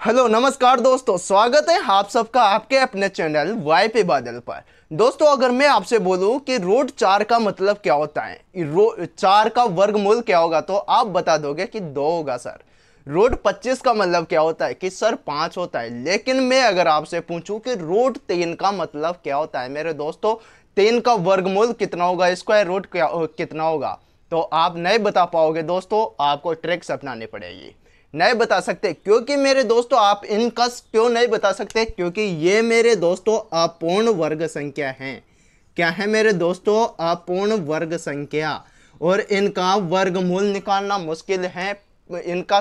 Hello नमस्कार दोस्तों, स्वागत है आप सबका आपके अपने चैनल वाई पे बादल पर। दोस्तों, अगर मैं आपसे बोलूं कि रूट 4 का मतलब क्या होता है, 4 का वर्गमूल क्या होगा, तो आप बता दोगे कि 2 होगा सर। रूट 25 का मतलब क्या होता है कि सर 5 होता है। लेकिन मैं अगर आपसे पूछूं कि रूट 3 का मतलब क्या होता है मेरे दोस्तों, 3 का वर्गमूल कितना होगा, स्क्वायर रूट कितना होगा, तो आप नहीं बता पाओगे दोस्तों। आपको ट्रिक्स अपनानी पड़ेगी। नहीं बता सकते क्योंकि मेरे दोस्तों, आप इनका क्यों नहीं बता सकते, क्योंकि ये मेरे दोस्तों अपूर्ण वर्ग संख्या हैं। क्या है मेरे दोस्तों? अपूर्ण वर्ग संख्या। और इनका वर्गमूल निकालना मुश्किल है। इनका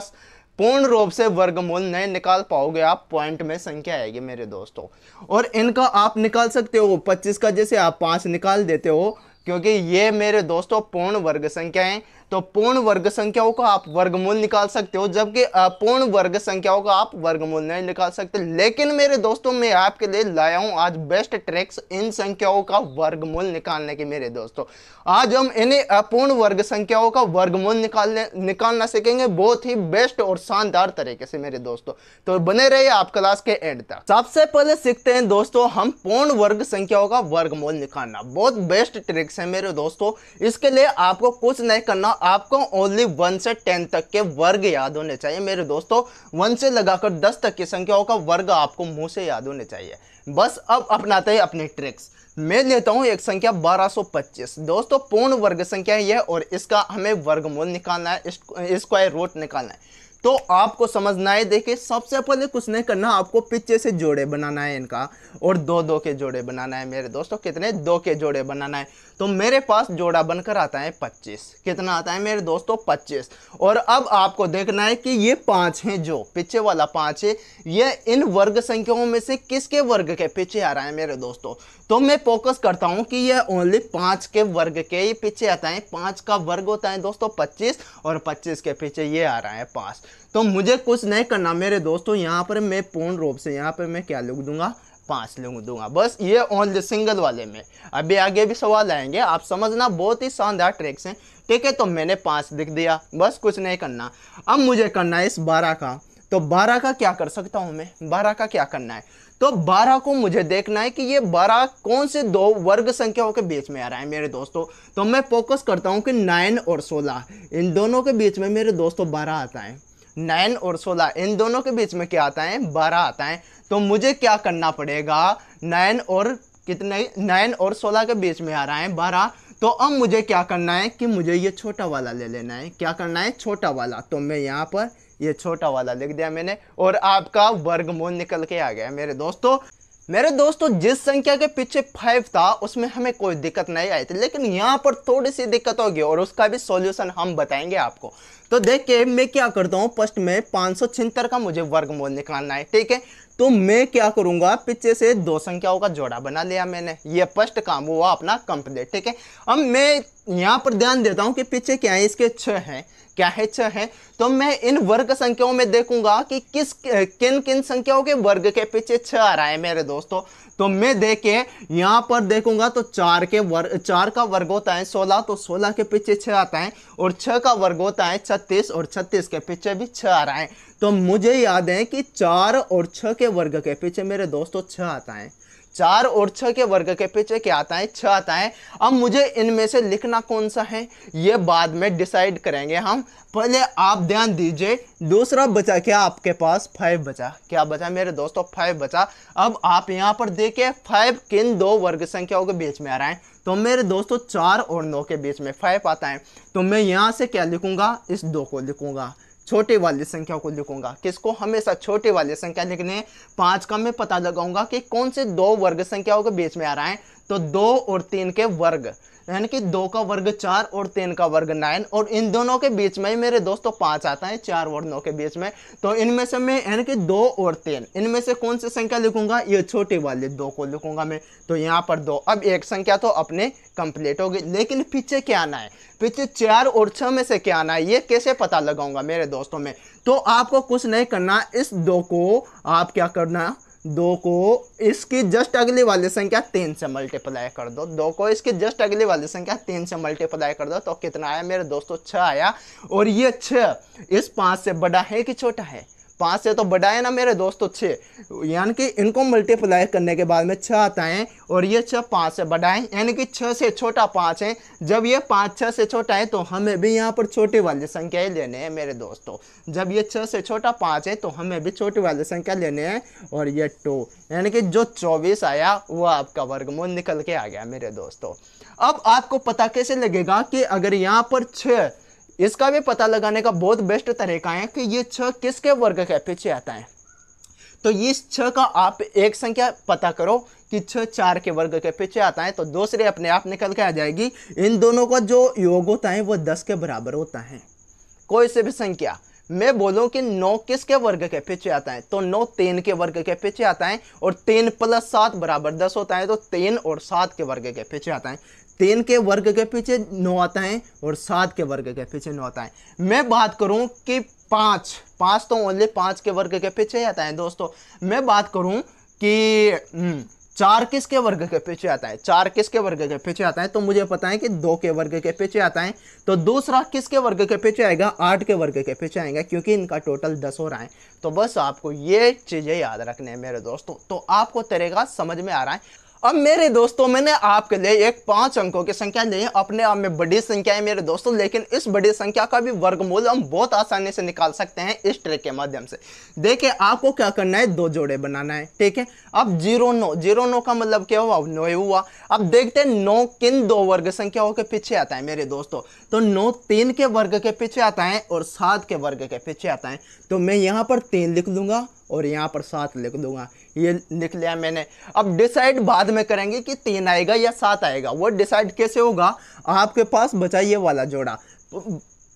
पूर्ण रूप से वर्गमूल नहीं निकाल पाओगे आप, पॉइंट में संख्या आएगी मेरे दोस्तों। और इनका आप निकाल सकते हो 25 का, जैसे आप 5 निकाल देते हो, क्योंकि ये मेरे दोस्तों पूर्ण वर्ग संख्या है। तो पूर्ण वर्ग संख्याओं का आप वर्गमूल निकाल सकते हो, जबकि अपूर्ण वर्ग संख्याओं का आप वर्गमूल नहीं निकाल सकते। लेकिन मेरे दोस्तों, मैं आपके लिए लाया हूं आज बेस्ट ट्रिक्स इन संख्याओं का वर्गमूल निकालने की मेरे दोस्तों। आज हम इन्हें अपूर्ण वर्ग संख्याओं का वर्गमूल निकालना सीखेंगे, बहुत ही बेस्ट और शानदार तरीके से मेरे दोस्तों। तो बने रहिए आप क्लास के एंड तक। सबसे पहले सीखते हैं दोस्तों हम पूर्ण वर्ग संख्याओं का वर्गमूल निकालना। बहुत बेस्ट ट्रिक्स है मेरे दोस्तों। इसके लिए आपको कुछ नहीं करना, आपको ओनली 1 से 10 तक के वर्ग याद होने चाहिए मेरे दोस्तों। 1 से लगाकर 10 तक की संख्याओं का वर्ग आपको मुंह से याद होने चाहिए। बस अब अपनाते हैं अपनी ट्रिक्स। मैं लेता हूं एक संख्या 1225। दोस्तों, पूर्ण वर्ग संख्या है यह, और इसका हमें वर्गमूल निकालना है, स्क्वायर रूट निकालना है। तो आपको समझना है, देखिए सबसे पहले कुछ नहीं करना, आपको पीछे से जोड़े बनाना है इनका, और दो दो के जोड़े बनाना है मेरे दोस्तों। कितने? 2 के जोड़े बनाना है। तो मेरे पास जोड़ा बनकर आता है 25। कितना आता है मेरे दोस्तों? 25। और अब आपको देखना है कि ये 5 हैं, जो पीछे वाला 5 है, ये इन वर्ग संख्याओं में से किसके वर्ग के पीछे आ रहा है मेरे दोस्तों। तो मैं फोकस करता हूं कि ये ओनली 5 के वर्ग के ही पीछे आता है। 5 का वर्ग होता है दोस्तों 25, और 25 के पीछे ये आ रहा है 5। तो मुझे कुछ नहीं करना मेरे दोस्तों, यहाँ पर मैं पूर्ण रूप से यहाँ पर मैं क्या लिख दूंगा? 5 लिख दूंगा। बस ये ओनली सिंगल वाले में। अभी आगे भी सवाल आएंगे, आप समझना, बहुत ही शानदार ट्रिक्स हैं। ठीक है, तो मैंने 5 लिख दिया, बस कुछ नहीं करना। अब मुझे करना है इस 12 का। तो 12 का क्या कर सकता हूं मैं? 12 का क्या करना है? तो 12 को मुझे देखना है कि ये 12 कौन से 2 वर्ग संख्याओं के बीच में आ रहा है मेरे दोस्तों। तो मैं फोकस करता हूं कि 9 और 16, इन दोनों के बीच में मेरे दोस्तों 12 आता है। 9 और 16 इन दोनों के बीच में क्या आता है? 12 आता है। तो मुझे क्या करना पड़ेगा? 9 और कितने? 9 और 16 के बीच में आ रहा है 12। तो अब मुझे क्या करना है कि मुझे ये छोटा वाला ले लेना है। क्या करना है? छोटा वाला। तो मैं यहाँ पर ये छोटा वाला लिख दिया मैंने, और आपका वर्गमूल निकल के आ गया मेरे दोस्तों। मेरे दोस्तों, जिस संख्या के पीछे 5 था उसमें हमें कोई दिक्कत नहीं आई थी, लेकिन यहाँ पर थोड़ी सी दिक्कत होगी, और उसका भी सॉल्यूशन हम बताएंगे आपको। तो देखिए मैं क्या करता हूँ, फर्स्ट में 576 का मुझे वर्गमूल निकालना है। ठीक है, तो मैं क्या करूंगा, पीछे से 2 संख्याओं का जोड़ा बना लिया मैंने। ये फर्स्ट काम हुआ अपना कंप्लीट। ठीक है, अब मैं यहाँ पर ध्यान देता हूँ कि पीछे क्या है, इसके 6 हैं। क्या है? 6 है। तो मैं इन वर्ग संख्याओं में देखूंगा कि किन किन संख्याओं के वर्ग के पीछे 6 आ रहा है मेरे दोस्तों। तो मैं देखे यहां पर देखूंगा, तो 4 का वर्ग होता है 16, तो 16 के पीछे 6 आता है। और 6 का वर्ग होता है 36, और 36 के पीछे भी 6 आ रहा है। तो मुझे याद है कि 4 और 6 के वर्ग के पीछे मेरे दोस्तों 6 आता है। 4 और 6 के वर्ग के पीछे क्या आता है? 6 आता है। अब मुझे इनमें से लिखना कौन सा है, ये बाद में डिसाइड करेंगे हम। पहले आप ध्यान दीजिए, दूसरा बचा क्या आपके पास? 5 बचा। क्या बचा मेरे दोस्तों? 5 बचा। अब आप यहाँ पर देखिए 5 किन 2 वर्ग संख्याओं के बीच में आ रहा है। तो मेरे दोस्तों 4 और 9 के बीच में 5 आता है। तो मैं यहाँ से क्या लिखूंगा? इस 2 को लिखूंगा, छोटे वाली संख्या को लिखूंगा। किसको? हमेशा छोटे वाली संख्या लिखने। 5 का मैं पता लगाऊंगा कि कौन से 2 वर्ग संख्याओं के बीच में आ रहा है। तो 2 और 3 के वर्ग, यानी कि 2 का वर्ग 4 और 3 का वर्ग 9, और इन दोनों के बीच में मेरे दोस्तों 5 आता है, 4 और 9 के बीच में। तो इनमें से मैं, यानी कि 2 और 3, इनमें से कौन सी संख्या लिखूंगा? ये छोटे वाले 2 को लिखूंगा मैं। तो यहाँ पर 2। अब एक संख्या तो अपने कंप्लीट होगी, लेकिन पीछे क्या आना है? पीछे 4 और 6 में से क्या आना है, ये कैसे पता लगाऊंगा मेरे दोस्तों में? तो आपको कुछ नहीं करना, इस 2 को आप क्या करना, 2 को इसकी जस्ट अगली वाली संख्या 3 से मल्टीप्लाई कर दो। 2 को इसकी जस्ट अगली वाली संख्या 3 से मल्टीप्लाई कर दो। तो कितना आया मेरे दोस्तों? 6 आया। और ये 6 इस 5 से बड़ा है कि छोटा है? 5 से तो बड़ा है ना मेरे दोस्तों 6, यानी कि इनको मल्टीप्लाई करने के बाद में 6 आता है और ये 6 5 से बड़ा है, यानी कि 6 से छोटा 5 है। जब ये 5 6 से छोटा है तो हमें भी यहाँ पर छोटी वाली संख्या ही लेने हैं मेरे दोस्तों। जब ये 6 से छोटा 5 है तो हमें भी छोटी वाली संख्या लेने हैं और ये 2, यानी कि जो 24 आया वो आपका वर्गमूल निकल के आ गया मेरे दोस्तों। अब आपको पता कैसे लगेगा कि अगर यहाँ पर 6, इसका भी पता लगाने का बहुत बेस्ट तरीका है कि ये 6 किसके वर्ग के पीछे आता है। तो इस 6 का आप एक संख्या पता करो कि 6 4 के वर्ग के पीछे आता है तो दूसरे अपने आप निकल के आ जाएगी। इन दोनों का जो योग होता है वो 10 के बराबर होता है। कोई से भी संख्या मैं बोलूं कि 9 किसके वर्ग के पीछे आता है तो 9 3 के वर्ग के पीछे आता है और 3 + 7 बराबर 10 होता है तो 3 और 7 के वर्ग के पीछे आता है। 3 के वर्ग के पीछे 9 आता है और 7 के वर्ग के पीछे 9 आता है। मैं बात करूं कि 5 तो ओनली 5 के वर्ग के पीछे आता है दोस्तों। मैं बात करूं कि 4 किसके वर्ग के पीछे आता है, 4 किसके वर्ग के पीछे आता है तो मुझे पता है कि 2 के वर्ग के पीछे आता है। तो दूसरा किसके वर्ग के पीछे आएगा, 8 के वर्ग के पीछे आएगा क्योंकि इनका टोटल 10 हो रहा है। तो बस आपको ये चीज़ें याद रखने हैं मेरे दोस्तों। तो आपको तरीका समझ में आ रहा है। अब मेरे दोस्तों मैंने आपके लिए एक 5 अंकों की संख्या ली है, अपने आप में बड़ी संख्या है मेरे दोस्तों, लेकिन इस बड़ी संख्या का भी वर्गमूल हम बहुत आसानी से निकाल सकते हैं इस ट्रिक के माध्यम से। देखिए आपको क्या करना है, 2 जोड़े बनाना है, ठीक है। अब 0 9 का मतलब क्या हुआ, 9 हुआ। अब देखते हैं 9 किन 2 वर्ग संख्याओं के पीछे आता है मेरे दोस्तों। तो 9 3 के वर्ग के पीछे आता है और 7 के वर्ग के पीछे आता है। तो मैं यहाँ पर 3 लिख दूंगा और यहाँ पर 7 लिख दूंगा, ये लिख लिया मैंने। अब डिसाइड बाद में करेंगे कि 3 आएगा या 7 आएगा। वो डिसाइड कैसे होगा, आपके पास बचा ये वाला जोड़ा।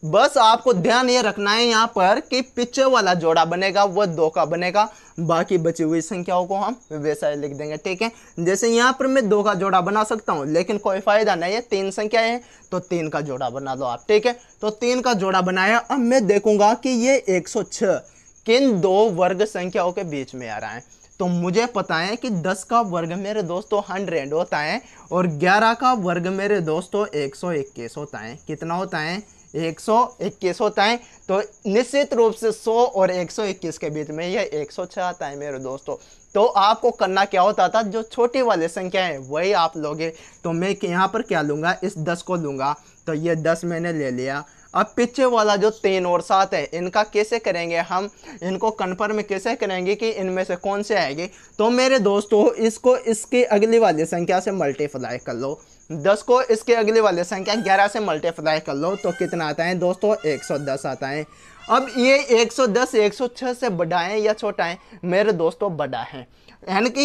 बस आपको ध्यान ये रखना है यहाँ पर कि पीछे वाला जोड़ा बनेगा वो 2 का बनेगा, बाकी बची हुई संख्याओं को हम वैसा ही लिख देंगे, ठीक है। जैसे यहाँ पर मैं 2 का जोड़ा बना सकता हूँ, लेकिन कोई फायदा नहीं है, 3 संख्याएं हैं तो 3 का जोड़ा बना दो आप, ठीक है। तो 3 का जोड़ा बनाया। अब मैं देखूंगा कि ये 106 किन 2 वर्ग संख्याओं के बीच में आ रहा है। तो मुझे पता है कि 10 का वर्ग मेरे दोस्तों 100 होता है और 11 का वर्ग मेरे दोस्तों 121 होता है। कितना होता है, 121 होता है। तो निश्चित रूप से 100 और 121 के बीच में यह 106 आता है मेरे दोस्तों। तो आपको करना क्या होता था, जो छोटी वाली संख्या है वही आप लोगे। तो मैं यहाँ पर क्या लूँगा, इस 10 को लूँगा। तो ये 10 मैंने ले लिया। अब पीछे वाला जो 3 और 7 है, इनका कैसे करेंगे हम, इनको कन्फर्म कैसे करेंगे कि इनमें से कौन से आएंगे। तो मेरे दोस्तों इसको इसकी अगली वाली संख्या से मल्टीप्लाई कर लो। 10 को इसके अगली वाली संख्या 11 से मल्टीप्लाई कर लो तो कितना आता है दोस्तों, 110 आता है। अब ये 110 106 से बड़ा है या छोटा है, मेरे दोस्तों बड़ा है, यानी कि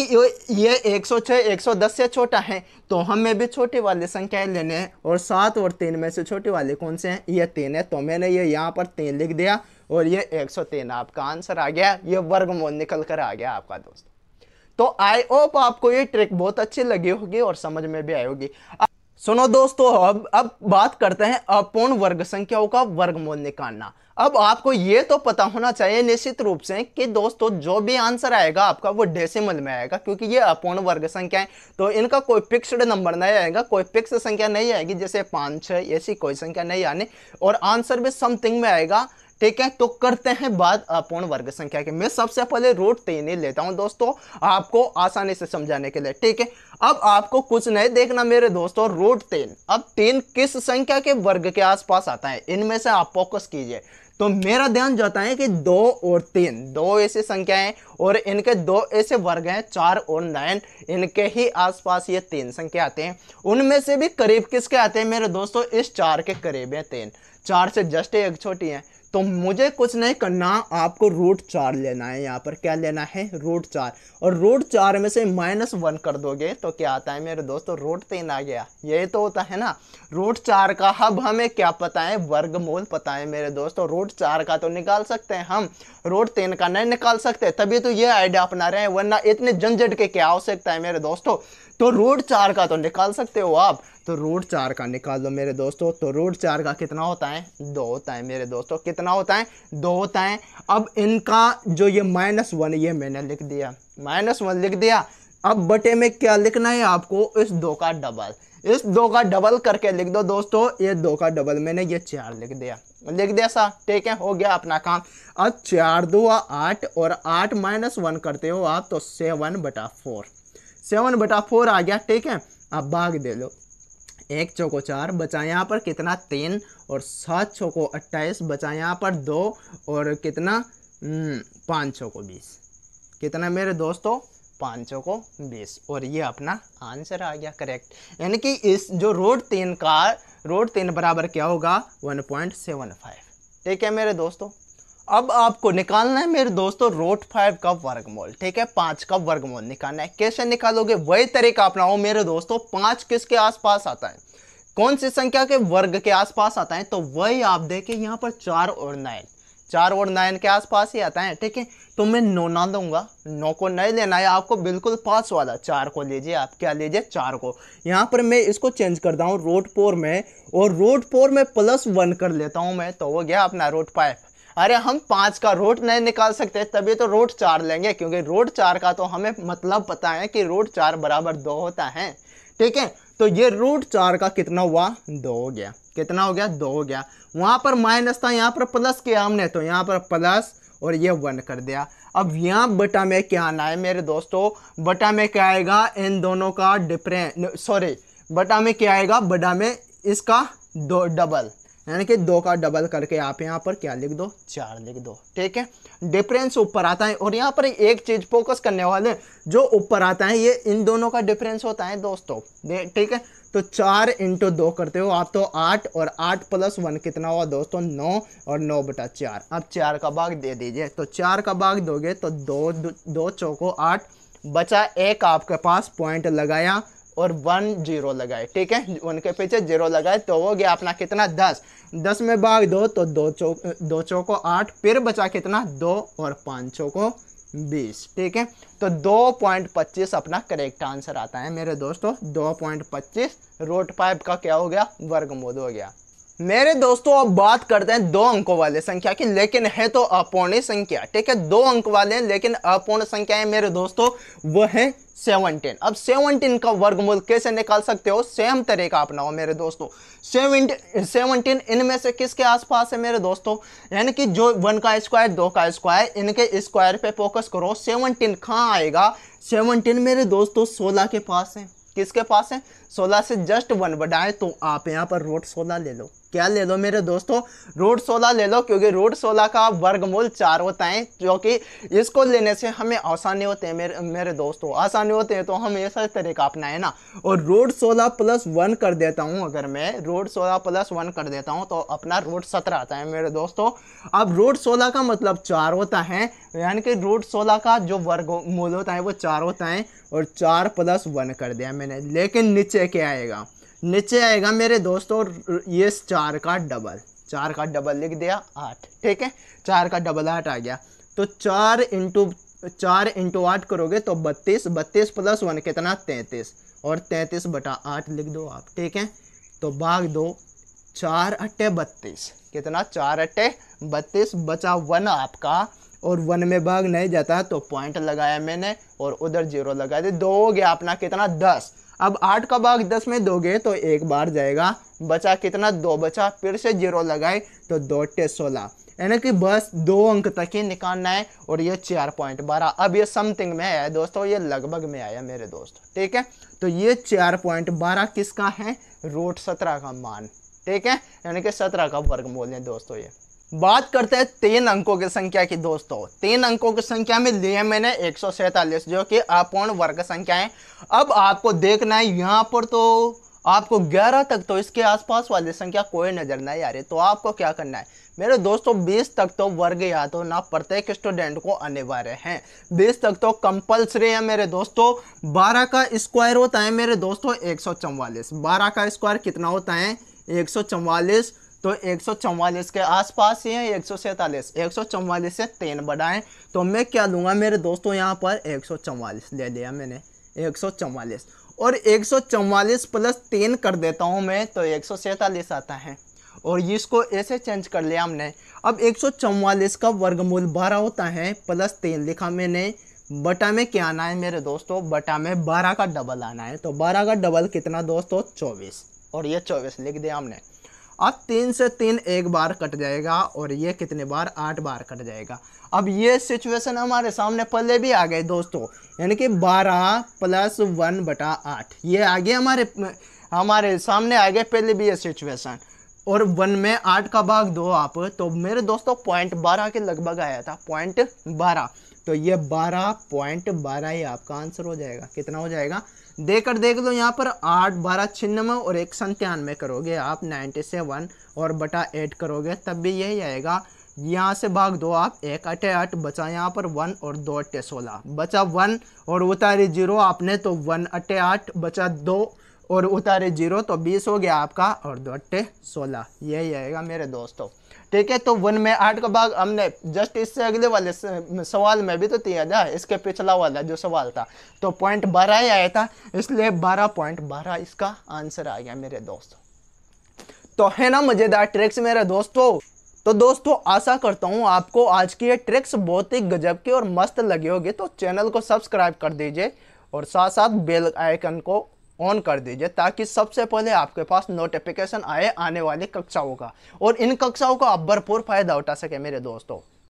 ये 106 110 से छोटा है। तो हमें भी छोटी वाली संख्याएं लेने हैं और 7 और 3 में से छोटी वाली कौन से हैं, ये 3 है। तो मैंने ये यहाँ पर 3 लिख दिया और ये 103 आपका आंसर आ गया, ये वर्गमूल निकल कर आ गया आपका दोस्तों। तो आई होप आपको ये ट्रिक बहुत अच्छी लगी होगी और समझ में भी आई होगी। सुनो दोस्तों, अब बात करते हैं अपूर्ण वर्ग संख्याओं का वर्गमूल निकालना। अब आपको ये तो पता होना चाहिए निश्चित रूप से कि दोस्तों जो भी आंसर आएगा आपका वो डेसिमल में आएगा, क्योंकि ये अपूर्ण वर्ग संख्या है तो इनका कोई फिक्स्ड नंबर नहीं आएगा, कोई फिक्स संख्या नहीं आएगी जैसे 5 6 ऐसी कोई संख्या नहीं आने, और आंसर भी समथिंग में आएगा, ठीक है। तो करते हैं बात अपूर्ण वर्ग संख्या की। मैं सबसे पहले √3 ही लेता हूं दोस्तों आपको आसानी से समझाने के लिए, ठीक है। अब आपको कुछ नहीं देखना मेरे दोस्तों, √3। अब 3 किस संख्या के वर्ग के आसपास आता है, इनमें से आप फोकस कीजिए। तो मेरा ध्यान जाता है कि 2 और 3 2 ऐसी संख्याएं और इनके 2 ऐसे वर्ग हैं 4 और 9, इनके ही आसपास ये 3 संख्या आते हैं। उनमें से भी करीब किसके आते हैं मेरे दोस्तों, इस 4 के करीब है 3, 4 से जस्ट एक छोटी है। तो मुझे कुछ नहीं करना, आपको √4 लेना है। यहाँ पर क्या लेना है, √4, और √4 में से -1 कर दोगे तो क्या आता है मेरे दोस्तों, √3 आ गया। यही तो होता है ना √4 का। अब हमें क्या पता है, वर्गमूल पता है मेरे दोस्तों। √4 का तो निकाल सकते हैं हम, √3 का नहीं निकाल सकते, तभी तो ये आइडिया अपना रहे हैं, वरना इतने झंझट के क्या आवश्यकता है मेरे दोस्तों। तो √4 का तो निकाल सकते हो आप, तो √4 का निकाल दो मेरे दोस्तों। तो √4 का कितना होता है, 2 होता है मेरे दोस्तों। कितना होता है, 2 होता है। अब इनका जो ये -1 ये मैंने लिख दिया, -1 लिख दिया। अब बटे में क्या लिखना है आपको, इस 2 का डबल, इस 2 का डबल करके लिख दो दोस्तों, ये 2 का डबल मैंने ये 4 लिख दिया सा, ठीक है, हो गया अपना काम। अब 4 2 8 और 8 -1 करते हो आप तो 7/4, 7/4 आ गया, ठीक है। अब भाग दे लो, 1 चौको 4 बचा यहाँ पर कितना 3 और 7 चौको 28 बचा यहाँ पर 2 और कितना 5 चौको 20, कितना मेरे दोस्तों 5 चौको 20, और ये अपना आंसर आ गया करेक्ट। यानी कि इस जो रूट 3 बराबर क्या होगा 1.75, ठीक है मेरे दोस्तों। अब आपको निकालना है मेरे दोस्तों रूट 5 का वर्गमूल, ठीक है, 5 का वर्गमूल निकालना है। कैसे निकालोगे, वही तरीका अपनाओ मेरे दोस्तों। 5 किसके आसपास आता है, कौन सी संख्या के वर्ग के आसपास आता है, तो वही आप देखें यहाँ पर 4 और 9 के आसपास ही आता है, ठीक है। तो मैं 9 ना दूंगा, 9 को नहीं लेना है आपको, बिल्कुल पास वाला 4 को लीजिए, आप क्या लीजिए 4 को। यहाँ पर मैं इसको चेंज करता हूँ रूट 4 में, और रूट 4 में +1 कर लेता हूँ मैं, तो हो गया अपना रूट 5। अरे हम 5 का रूट नहीं निकाल सकते, तभी तो रूट 4 लेंगे, क्योंकि रूट 4 का तो हमें मतलब पता है कि रूट 4 बराबर 2 होता है, ठीक है। तो ये रूट 4 का कितना हुआ 2 हो गया, कितना हो गया 2 हो गया। वहां पर माइनस था, यहाँ पर प्लस किया हमने, तो यहाँ पर प्लस और ये 1 कर दिया। अब यहाँ बटा में क्या आना है मेरे दोस्तों, बटा में क्या आएगा, इन दोनों का बटा में क्या आएगा, बटा में इसका डबल, यानी कि 2 का डबल करके आप यहाँ पर क्या लिख दो 4 लिख दो, ठीक है। डिफरेंस ऊपर आता है, और यहाँ पर एक चीज फोकस करने वाले, जो ऊपर आता है ये इन दोनों का डिफरेंस होता है दोस्तों, ठीक है। तो 4 × 2 करते हो आप तो 8, और 8 + 1 कितना हुआ दोस्तों 9, और 9/4। अब 4 का भाग दे दीजिए, तो 4 का भाग दोगे तो 2 चौको 8 बचा, एक आपके पास पॉइंट लगाया और 1 0 लगाए, ठीक है, उनके पीछे 0 लगाए, तो हो गया अपना कितना 10 में भाग दो तो 2 चौको 8, फिर बचा कितना 2 और 5 चौको 20, ठीक है। तो 2.25 अपना करेक्ट आंसर आता है मेरे दोस्तों, 2.25 रूट 5 का क्या हो गया वर्गमूल हो गया। मेरे दोस्तों अब बात करते हैं 2 अंकों वाले संख्या की, लेकिन है तो अपूर्ण संख्या, ठीक है, 2 अंक वाले हैं लेकिन अपूर्ण संख्या है मेरे दोस्तों, वो है 17। अब 17 का वर्गमूल कैसे निकाल सकते हो, सेम तरीका अपनाओ मेरे दोस्तों। 17 इनमें से किसके आसपास है मेरे दोस्तों, यानी कि जो 1 का स्क्वायर 2 का स्क्वायर, इनके स्क्वायर पे फोकस करो। 17 कहाँ आएगा, 17 मेरे दोस्तों 16 के पास है। किसके पास है, 16 से जस्ट 1 बढ़ाए, तो आप यहाँ पर रूट 16 ले लो। क्या ले लो मेरे दोस्तों, रूट 16 ले लो, क्योंकि रूट 16 का वर्गमूल 4 होता है, जो कि इसको लेने से हमें आसानी होते हैं मेरे दोस्तों, आसानी होते हैं, तो हम ऐसा तरीका अपनाए ना। और रूट 16 + 1 कर देता हूँ, अगर मैं रूट 16 + 1 कर देता हूँ तो अपना रूट 17 आता है मेरे दोस्तों। अब रूट 16 का मतलब 4 होता है, यानी कि रूट 16 का जो वर्गमूल होता है वो 4 होता है, और 4 + 1 कर दिया मैंने। लेकिन नीचे क्या आएगा, नीचे आएगा मेरे दोस्तों ये 4 का डबल लिख दिया 8, ठीक है, 4 का डबल 8 आ गया। तो 4 × 8 करोगे तो 32 + 1 कितना 33, और 33/8 लिख दो आप, ठीक है। तो भाग दो 4 × 8 32, कितना 4 × 8 32, बचा 1 आपका, और 1 में भाग नहीं जाता तो पॉइंट लगाया मैंने और उधर 0 लगा दे, 2 हो गया अपना कितना 10। अब 8 का भाग 10 में दोगे तो एक बार जाएगा, बचा कितना 2 बचा, फिर से 0 लगाए तो 2 × 16, यानी कि बस 2 अंक तक ही निकालना है, और ये 4.12। अब ये समथिंग में आया दोस्तों, ये लगभग में आया मेरे दोस्त, ठीक है। तो ये 4.12 किसका है, रूट 17 का मान, ठीक है, यानी कि 17 का वर्गमूल है दोस्तों। ये बात करते हैं 3 अंकों की संख्या की दोस्तों। 3 अंकों की संख्या में लिए मैंने 147, जो कि अपूर्ण वर्ग संख्या है। अब आपको देखना है यहाँ पर, तो आपको 11 तक तो इसके आसपास वाली संख्या कोई नजर नहीं आ रही, तो आपको क्या करना है मेरे दोस्तों, 20 तक तो वर्ग याद होना प्रत्येक स्टूडेंट को अनिवार्य है, 20 तक तो कंपलसरी है मेरे दोस्तों। 12 का स्क्वायर होता है मेरे दोस्तों 144, 12 का स्क्वायर कितना होता है 144, तो 144 के आसपास ही है 147, 144 से 3 बढ़ाएं तो मैं क्या लूँगा मेरे दोस्तों, यहाँ पर 144 ले लिया मैंने, 144, और 144 + 3 कर देता हूँ मैं, तो 147 आता है, और इसको ऐसे चेंज कर लिया हमने। अब 144 का वर्गमूल 12 होता है, +3 लिखा मैंने, बटा में क्या आना है मेरे दोस्तों, बटा में 12 का डबल आना है। तो 12 का डबल कितना दोस्तों, 24, और ये 24 लिख दिया हमने। अब 3 से 3 एक बार कट जाएगा और ये कितने बार, 8 बार कट जाएगा। अब ये सिचुएशन हमारे सामने पहले भी आ गए दोस्तों, यानी कि 12 + 1/8 ये आगे हमारे सामने आ गए पहले भी ये सिचुएशन। और 1 में 8 का भाग दो आप, तो मेरे दोस्तों 0.12 के लगभग आया था, 0.12। तो ये 12.12 ही आपका आंसर हो जाएगा। कितना हो जाएगा, देकर देख लो यहाँ पर, 8 12 96 और 1 97 करोगे आप 97 और बटा 8 करोगे तब भी यही आएगा। यहाँ से भाग दो आप, 1 8 8 बचा यहाँ पर 1 और 2 8 16 बचा 1 और उतारी 0 आपने, तो 1 8 8 बचा 2 और उतारे 0 तो 20 हो गया आपका, और 2 8 16 यही आएगा मेरे दोस्तों। ठीक है, तो 1 में 8 का भाग हमने जस्ट इससे अगले वाले सवाल में भी तो दिया था, इसके पिछला वाला जो सवाल था तो 0.12 ही आया था, इसलिए 12.12 इसका आंसर आ गया मेरे दोस्तों। तो है ना मजेदार ट्रिक्स मेरे दोस्तों। तो दोस्तों आशा करता हूँ आपको आज की ये ट्रिक्स बहुत ही गजब की और मस्त लगी होगी। तो चैनल को सब्सक्राइब कर दीजिए और साथ साथ बेल आइकन को ऑन कर दीजिए, ताकि सबसे पहले आपके पास नोटिफिकेशन आए आने वाली कक्षाओं का, और इन कक्षाओं का आप भरपूर फायदा उठा सके मेरे दोस्तों।